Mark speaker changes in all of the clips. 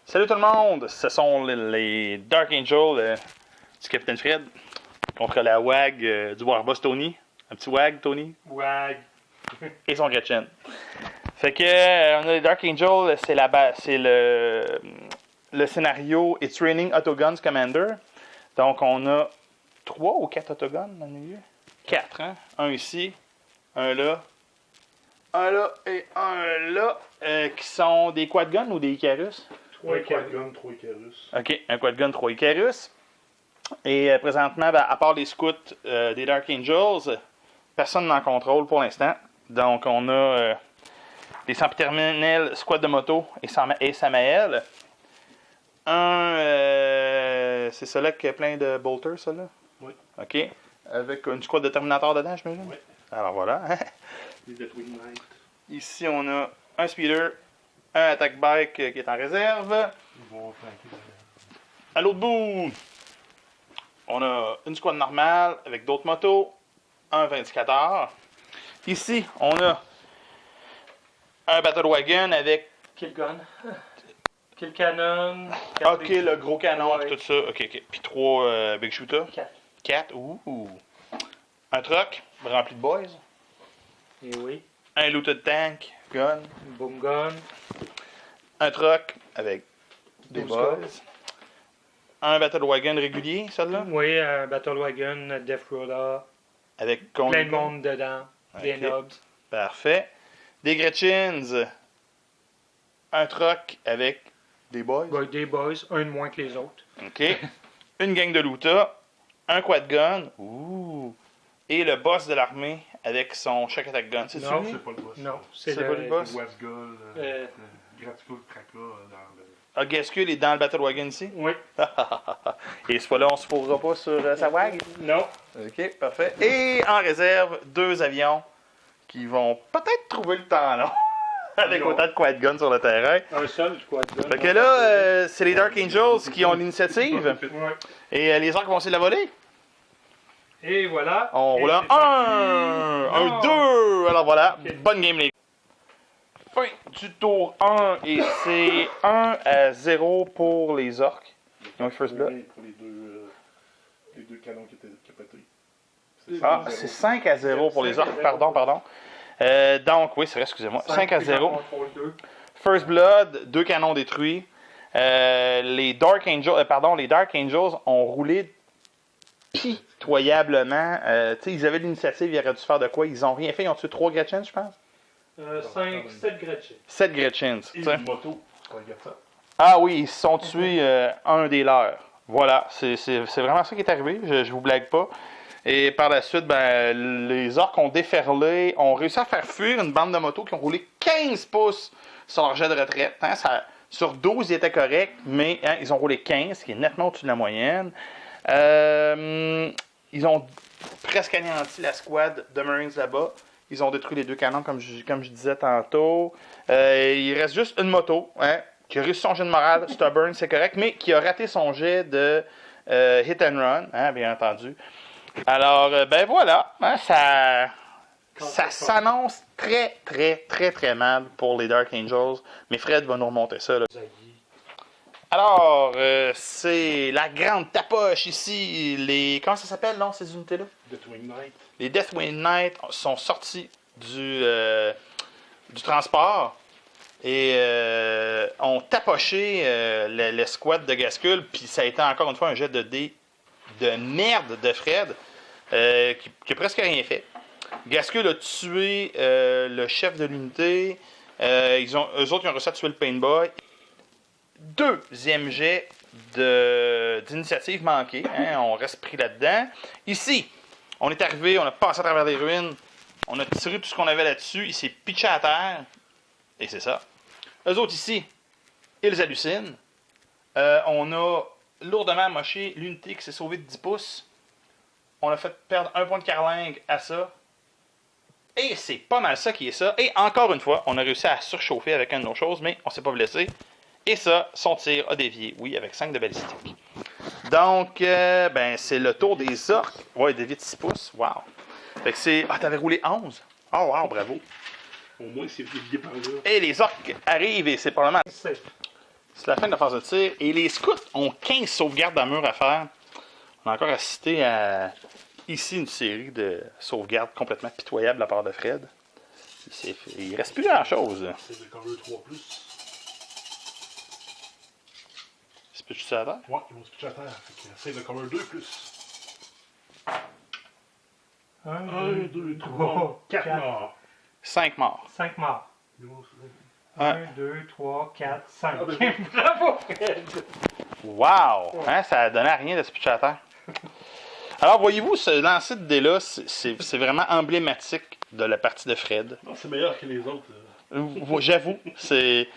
Speaker 1: Salut tout le monde, ce sont les Dark Angels du Capitaine Fred contre la WAG du Warboss Tony. Un petit WAG, Tony.
Speaker 2: WAG.
Speaker 1: Et son Gretchen. Fait que on a les Dark Angels, c'est le scénario It's Raining Autoguns Commander. Donc on a 3 ou 4 autoguns dans le milieu. 4, hein? Un ici, un là et un là. Qui sont des quad-guns ou des Icarus?
Speaker 2: 3 quad-guns, 3 Icarus.
Speaker 1: Ok, un quad-gun, 3 Icarus. Et présentement, ben, à part les scouts des Dark Angels, personne n'en contrôle pour l'instant. Donc on a les sempiternels squad de moto et Samael. C'est celui qui a plein de bolters, ça là?
Speaker 2: Oui.
Speaker 1: Ok. Avec une squad de Terminator dedans, je m'imagine?
Speaker 2: Oui.
Speaker 1: Alors voilà.
Speaker 2: Les Deathwing Knight.
Speaker 1: Ici, on a un speeder, un attack bike qui est en réserve.
Speaker 2: Ils vont flanquer
Speaker 1: À l'autre bout, on a une squad normale avec d'autres motos, un vindicateur. Ici, on a un battle wagon avec.
Speaker 2: Kill gun. Kill cannon.
Speaker 1: Ok, le gros canon,
Speaker 2: ouais.
Speaker 1: tout ça. Ok. Puis 3 big shooters. 4. Ouh. Un truck rempli de boys.
Speaker 2: Et oui.
Speaker 1: Un looted tank, gun.
Speaker 2: Boom gun.
Speaker 1: Un truck avec des
Speaker 2: 12
Speaker 1: boys.
Speaker 2: scores.
Speaker 1: Un battle wagon régulier, celle-là.
Speaker 2: Oui, un Battle Wagon, Death Roller.
Speaker 1: Avec combien
Speaker 2: Plein de monde dedans. Des
Speaker 1: Ok.
Speaker 2: knobs.
Speaker 1: Parfait. Des Gretchens. Un truck avec des boys.
Speaker 2: Ouais, des boys, un de moins que les autres.
Speaker 1: OK. Une gang de Luta. Un quad gun. Ouh. Et le boss de l'armée avec son shock attack gun. C'est
Speaker 2: Non,
Speaker 1: lui?
Speaker 3: C'est pas le boss.
Speaker 2: Non,
Speaker 1: C'est
Speaker 2: c'est
Speaker 1: pas le boss?
Speaker 3: Westgull,
Speaker 2: Euh.
Speaker 3: Gratico Kraka dans le.
Speaker 1: Ah, Gaskull est dans le Battle Wagon ici.
Speaker 2: Oui.
Speaker 1: Et ce fois-là, on se fourrera pas sur sa WAG.
Speaker 2: Non.
Speaker 1: OK, parfait. Et en réserve, 2 avions qui vont peut-être trouver le temps long. Avec
Speaker 2: Non.
Speaker 1: autant de quad guns sur le terrain.
Speaker 2: Un seul quad-gun.
Speaker 1: Fait que là, c'est les Dark Angels qui ont l'initiative.
Speaker 2: Ouais.
Speaker 1: Et les orques vont essayer de la voler.
Speaker 2: Et voilà.
Speaker 1: On
Speaker 2: Et
Speaker 1: roule
Speaker 2: c'est
Speaker 1: un,
Speaker 2: Non.
Speaker 1: 2. Alors voilà,
Speaker 2: Ok.
Speaker 1: bonne game les gars. Fin du tour 1 et c'est 1-0 pour les orques. Ils ont eu first blood.
Speaker 3: Pour les deux canons qui étaient pétés.
Speaker 1: Ah, c'est 5-0 pour les orques, pardon. Donc, oui, c'est vrai, excusez-moi. 5-0. First Blood, 2 canons détruits. Les Dark Angels ont roulé pitoyablement. Ils avaient l'initiative, ils auraient dû faire de quoi? Ils ont rien fait. Ils ont tué 3 Gretchens, je pense?
Speaker 2: 7 Gretchen.
Speaker 1: 7 Gretchens.
Speaker 3: Et
Speaker 1: t'sais.
Speaker 3: une moto. Regarde ça.
Speaker 1: Ah oui, ils se sont tués un des leurs. Voilà, c'est vraiment ça qui est arrivé. Je vous blague pas. Et par la suite, ben, les orques ont déferlé, ont réussi à faire fuir une bande de motos qui ont roulé 15 pouces sur leur jet de retraite. Hein, sur 12, ils étaient corrects, mais hein, ils ont roulé 15, ce qui est nettement au-dessus de la moyenne. Ils ont presque anéanti la squad de Marines là-bas. Ils ont détruit les 2 canons, comme je disais tantôt. Il reste juste une moto, hein, qui a réussi son jet de morale, stubborn, c'est correct, mais qui a raté son jet de hit and run, hein, bien entendu. Alors, ben voilà, hein, ça s'annonce très, très, très, très mal pour les Dark Angels. Mais Fred va nous remonter ça. Là. Alors, c'est la grande tapoche ici. Comment ça s'appelle, non, ces unités-là?
Speaker 3: Deathwing Knight.
Speaker 1: Les Deathwing Knight sont sortis du transport et ont tapoché le squad de Gaskull. Puis ça a été encore une fois un jet de dés de merde de Fred qui a presque rien fait. Gaskull a tué le chef de l'unité. Eux autres, ils ont réussi à tuer le Painboy. Deuxième jet d'initiative manquée. Hein, on reste pris là-dedans. Ici, on est arrivé, on a passé à travers les ruines. On a tiré tout ce qu'on avait là-dessus. Il s'est pitché à terre. Et c'est ça. Eux autres ici, ils hallucinent. On a lourdement moché l'unité qui s'est sauvée de 10 pouces. On a fait perdre 1 point de carlingue à ça. Et c'est pas mal ça qui est ça. Et encore une fois, on a réussi à surchauffer avec une de nos choses, mais on s'est pas blessé. Et ça, son tir a dévié, oui, avec 5 de balistique. Donc, ben, c'est le tour des orques. Ouais, dévié de 6 pouces. Wow. Fait que c'est. Ah, t'avais roulé 11. Oh, wow, bravo.
Speaker 3: Au moins, c'est dévié par là.
Speaker 1: Et les orques arrivent et c'est probablement C'est la fin de la phase de tir. Et les scouts ont 15 sauvegardes dans le mur à faire. On a encore assisté à ici une série de sauvegardes complètement pitoyables de la part de Fred. Il reste plus grand-chose.
Speaker 3: C'est le cover 3+.
Speaker 1: C'est plus ça à terre?
Speaker 3: Ouais, ils vont se pitcher à terre. Fait que c'est le cover 2+. 1, 2, 3, 4 morts.
Speaker 1: 5 morts.
Speaker 2: 5 morts.
Speaker 1: Ouais.
Speaker 2: 1, 2, 3, 4, 5.
Speaker 3: Ah, ben,
Speaker 2: Bravo, Fred!
Speaker 1: Wow! Hein, ça donnait à rien de se pitcher à terre. Alors, voyez-vous, ce lancer de dés-là, c'est vraiment emblématique de la partie de Fred.
Speaker 3: Non, c'est meilleur que les autres.
Speaker 1: J'avoue, c'est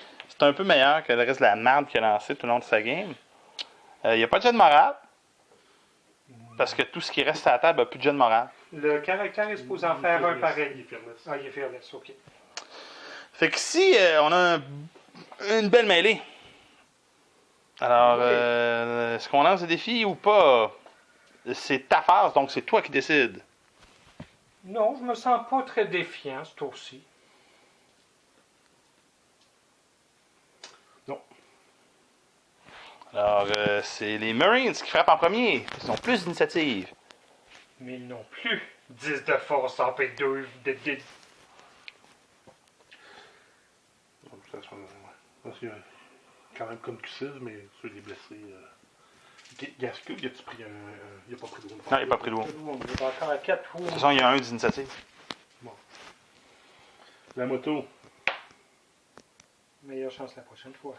Speaker 1: un peu meilleur que le reste de la merde qu'il a lancé tout le long de sa game. Il n'y a pas de jet de morale. Parce que tout ce qui reste à la table n'a plus de jet de morale.
Speaker 2: Le caractère est supposé en faire un pareil.
Speaker 3: Il est fearless.
Speaker 2: Ah, il est fearless, ok.
Speaker 1: Fait que si on a une belle mêlée. Alors, est-ce qu'on lance des défis ou pas? C'est ta phase, donc c'est toi qui décides.
Speaker 2: Non, je me sens pas très défiant ce tour-ci.
Speaker 1: Alors, c'est les Marines qui frappent en premier. Ils ont plus d'initiative.
Speaker 2: Mais ils n'ont plus 10 de force en P2 de.
Speaker 3: Parce que quand même comme Q6, mais sur les blessés. Gascule, a-tu pris un. Il n'a pas pris de wound.
Speaker 1: Non, il n'a pas pris de wound.
Speaker 2: On est encore à 4
Speaker 1: De toute façon, il y a un d'initiative.
Speaker 3: La moto.
Speaker 2: Meilleure chance la prochaine fois.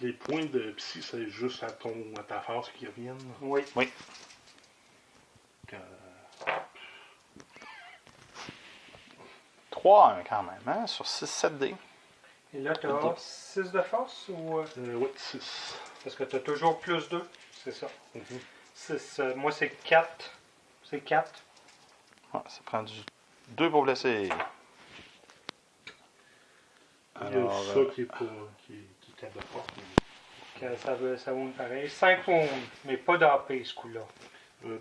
Speaker 3: Les points de psy, c'est juste à ta phase qui reviennent.
Speaker 2: Oui.
Speaker 3: Quand,
Speaker 1: 3-1 quand même, hein, sur 6-7 dés.
Speaker 2: Et là, tu as 6 de force ou.
Speaker 3: oui, 6.
Speaker 2: Parce que tu as toujours plus 2. C'est ça.
Speaker 3: Mhm.
Speaker 2: 6. Moi, c'est 4. C'est 4.
Speaker 1: Ouais, ça prend du 2 pour blesser.
Speaker 3: Il y a
Speaker 1: Alors,
Speaker 3: ça qui est pas. qui est 4 de force.
Speaker 2: Ça wound pareil. 5 wounds, mais pas d'AP ce coup-là.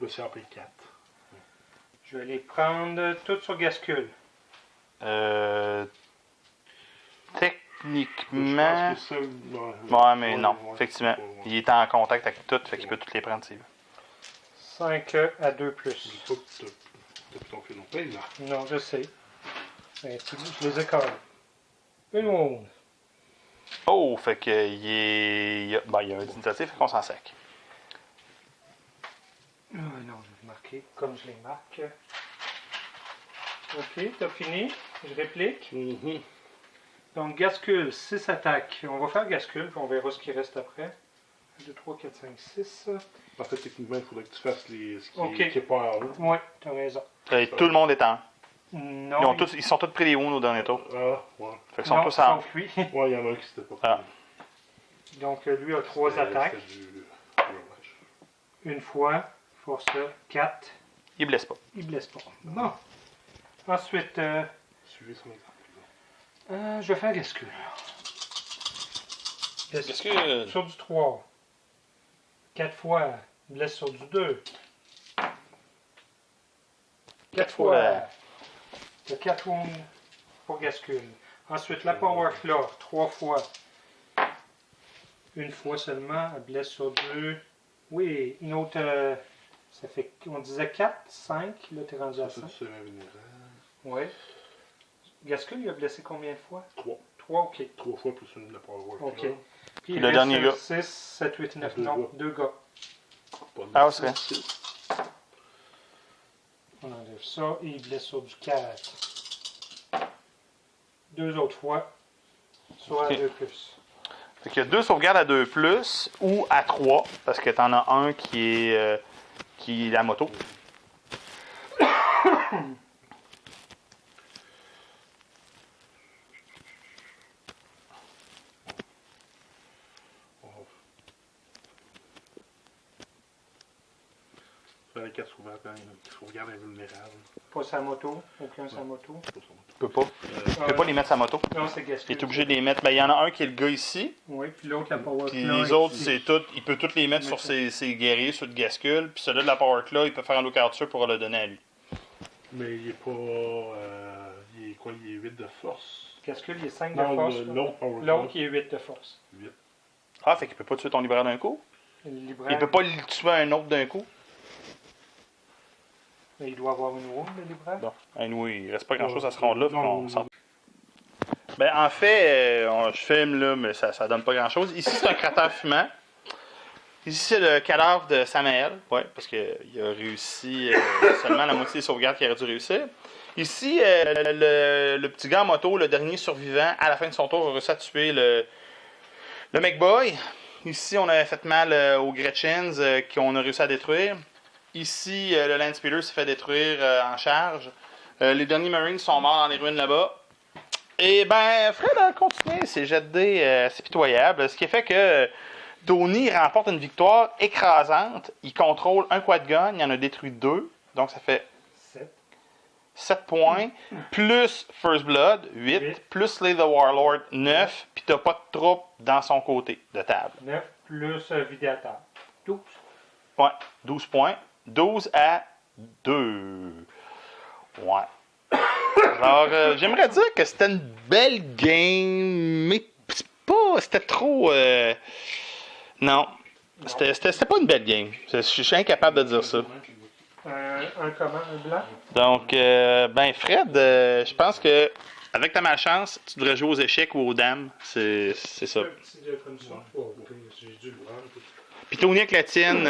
Speaker 3: C'est AP 4.
Speaker 2: Je vais les prendre toutes sur Gascule.
Speaker 1: Techniquement.
Speaker 3: Je pense que ça.
Speaker 1: Ouais, mais non, effectivement. Il est en contact avec tout, fait qu'il peut toutes les prendre s'il veut.
Speaker 2: 5 à 2 plus.
Speaker 3: Je dis pas que t'as plus ton fait non plus, là.
Speaker 2: Non, je sais. Mais je les ai quand même. Une wound.
Speaker 1: Oh, fait que il y a un d'initiative, fait qu'on s'en sac.
Speaker 2: Ah non, je vais marquer comme je les marque. Ok, t'as fini. Je réplique.
Speaker 3: Mhm.
Speaker 2: Donc, Gascule, 6 attaques. On va faire Gascule, puis on verra ce qui reste après. 1, 2, 3, 4, 5, 6.
Speaker 3: En fait, techniquement, il faudrait que tu fasses ce qui
Speaker 2: Ok.
Speaker 3: est pas en haut.
Speaker 2: Ouais, t'as raison.
Speaker 1: Et tout le monde est en.
Speaker 2: Non,
Speaker 1: Ils sont tous pris des wounds au dernier tour.
Speaker 3: Ah, ouais.
Speaker 1: Fait qu'ils sont
Speaker 2: non,
Speaker 1: tous en.
Speaker 2: sauf lui.
Speaker 3: Ouais, il y en a un qui s'était pas
Speaker 1: Ah.
Speaker 2: Donc, lui a 3 attaques. Une fois, force 4.
Speaker 1: Ils blessent pas.
Speaker 2: Il blesse pas. Bon. Ensuite,
Speaker 3: Suivez son exemple.
Speaker 2: je vais faire Gascule.
Speaker 1: Gascule.
Speaker 2: Sur du 3. 4 fois. Blesse sur du 2. 4 fois. T'as 4 wounds pour Gascule. Ensuite, la Power Claw. 3 fois. Une fois seulement. Elle blesse sur 2. Oui, une autre. Ça fait. On disait 4, 5. Là, t'es rendu à
Speaker 3: Ça,
Speaker 2: 5.
Speaker 3: c'est vulnérable.
Speaker 2: Oui. Gascule, il a blessé combien de fois?
Speaker 3: 3.
Speaker 2: 3, ok.
Speaker 3: 3 fois plus une de la Power.
Speaker 2: Ok.
Speaker 3: Là.
Speaker 2: Puis
Speaker 1: Le dernier gars.
Speaker 2: 6, 7, 8, 9,
Speaker 3: Deux
Speaker 2: non,
Speaker 3: gars.
Speaker 2: 2 gars.
Speaker 3: Pas
Speaker 1: Ah,
Speaker 3: de
Speaker 1: c'est vrai.
Speaker 3: 6.
Speaker 2: On enlève ça et il blesse sur du 4. 2 autres fois. Soit
Speaker 1: Ok.
Speaker 2: à 2 plus.
Speaker 1: Fait qu'il y a 2 sauvegardes à 2+, ou à 3, parce que t'en as un qui est la moto.
Speaker 3: Faire les 4 sauvegardes invulnérables.
Speaker 2: Pas sa moto. Aucun sa moto.
Speaker 3: Pas ça.
Speaker 1: Tu peux pas. Tu peux pas les mettre sa moto.
Speaker 2: Non, c'est
Speaker 1: Il
Speaker 2: Gascule.
Speaker 1: est obligé de les mettre. Ben, il y en a un qui est le gars ici.
Speaker 2: Oui, puis l'autre, la Power
Speaker 1: Puis
Speaker 2: Claw
Speaker 1: les autres,
Speaker 2: ici.
Speaker 1: c'est tout. Il peut tous les mettre sur ses guerriers, sur le Gascule. Puis celui-là de la Power Claw, il peut faire un look-out pour le donner à lui.
Speaker 3: Mais il est pas. Il est quoi? Il est 8 de force.
Speaker 2: Gascule, il est 5 de
Speaker 3: Non,
Speaker 2: force.
Speaker 3: l'autre Power Glove.
Speaker 2: L'autre, il est 8 de force.
Speaker 3: 8.
Speaker 1: Ah, fait qu'il peut pas tuer ton libraire d'un coup.
Speaker 2: Le libraire,
Speaker 1: Il peut pas le tuer un autre d'un coup.
Speaker 2: mais il doit avoir une wound, le libraire.
Speaker 1: Bon, anyway, il reste pas grand-chose à ce round-là. faut
Speaker 3: Non,
Speaker 1: qu'on s'en- Ben, en fait, je filme là, mais ça donne pas grand-chose. Ici, c'est un cratère fumant. Ici, c'est le cadavre de Samael. Ouais, parce qu'il a réussi seulement la moitié des sauvegardes qu'il aurait dû réussir. Ici, le petit gars en moto, le dernier survivant, à la fin de son tour, a réussi à tuer le McBoy. Ici, on a fait mal aux Gretchens qu'on a réussi à détruire. Ici, le Land Speeder s'est fait détruire en charge. Les derniers Marines sont morts dans les ruines là-bas. Et ben, Fred a continué ses jets de dés assez pitoyables, ce qui fait que Tony remporte une victoire écrasante. Il contrôle un quad gun, il en a détruit 2, donc ça fait 7 points, plus First Blood, 8,
Speaker 2: Huit.
Speaker 1: plus Slay the Warlord, 9, puis t'as pas de troupes dans son côté de table.
Speaker 2: 9 plus vider à table. 12.
Speaker 1: Ouais, 12 points, 12 à 2. Ouais. Alors, j'aimerais dire que c'était une belle game, mais c'est pas. C'était trop. Non. C'était pas une belle game. Je suis incapable de dire ça.
Speaker 2: Un comment? Un blanc?
Speaker 1: Donc, ben, Fred, je pense que avec ta malchance, tu devrais jouer aux échecs ou aux dames. C'est ça.
Speaker 2: Un petit jeu comme ça.
Speaker 3: J'ai dû le prendre.
Speaker 1: Puis Tony avec la tienne,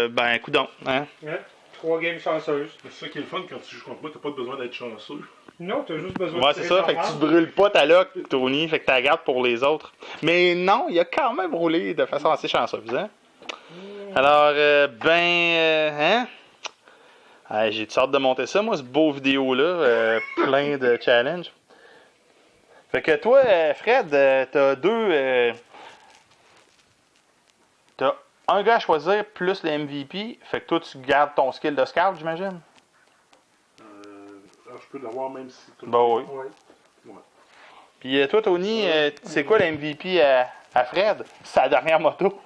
Speaker 1: ben, coudonc. Hein?
Speaker 2: Ouais. 3 games chanceuses.
Speaker 3: Mais c'est ça qui est le fun quand tu joues contre moi, t'as pas besoin d'être chanceux.
Speaker 2: Non, t'as juste besoin
Speaker 1: Ouais,
Speaker 2: de
Speaker 1: c'est
Speaker 2: tirer
Speaker 1: ça.
Speaker 2: ton
Speaker 1: Fait que tu
Speaker 2: arme.
Speaker 1: te brûles pas ta lock, Tony. Fait que tu la gardes pour les autres. Mais non, il a quand même roulé de façon assez chanceuse, hein? Alors, hein? J'ai hâte de monter ça, moi, ce beau vidéo-là. Plein de challenges. Fait que toi, Fred, t'as t'as un gars à choisir plus le MVP. Fait que toi, tu gardes ton skill de scout, j'imagine?
Speaker 3: Alors, je peux l'avoir même si.
Speaker 1: Bah oui.
Speaker 2: Ouais.
Speaker 1: Puis toi, Tony, c'est quoi le MVP à Fred? Sa dernière moto.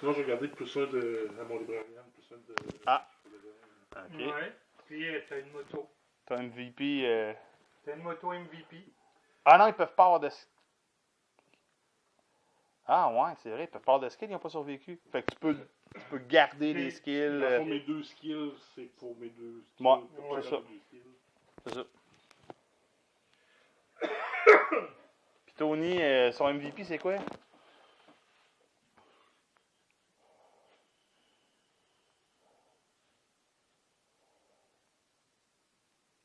Speaker 3: Sinon, j'ai regardé plus un à mon librarian, plus un de.
Speaker 1: Ah. OK.
Speaker 2: Ouais. Puis t'as une moto.
Speaker 1: T'as un MVP.
Speaker 2: T'as une moto MVP.
Speaker 1: Ah non, ils peuvent pas avoir de. Ah ouais, c'est vrai, ils peuvent pas avoir de skills, ils n'ont pas survécu. Fait que tu peux garder les skills.
Speaker 3: Dans le fond, mes 2 skills, c'est pour mes 2 skills.
Speaker 1: Ouais,
Speaker 3: pour
Speaker 1: c'est
Speaker 3: chacun
Speaker 1: ça.
Speaker 3: des skills.
Speaker 1: C'est ça. Puis Tony, son MVP, c'est quoi?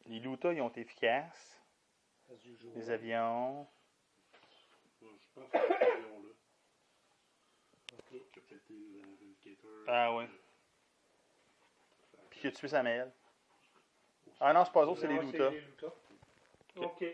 Speaker 1: Les Lutas, ils ont été efficaces. Les avions.
Speaker 3: Ouais, je pense que c'est cet avion-là. Qui a pété l'Indicator.
Speaker 1: Ah ouais. Puis qui a tué Samuel. Ah non, c'est pas eux autres, c'est les
Speaker 2: Non,
Speaker 1: Lutas.
Speaker 2: les Lutas. OK.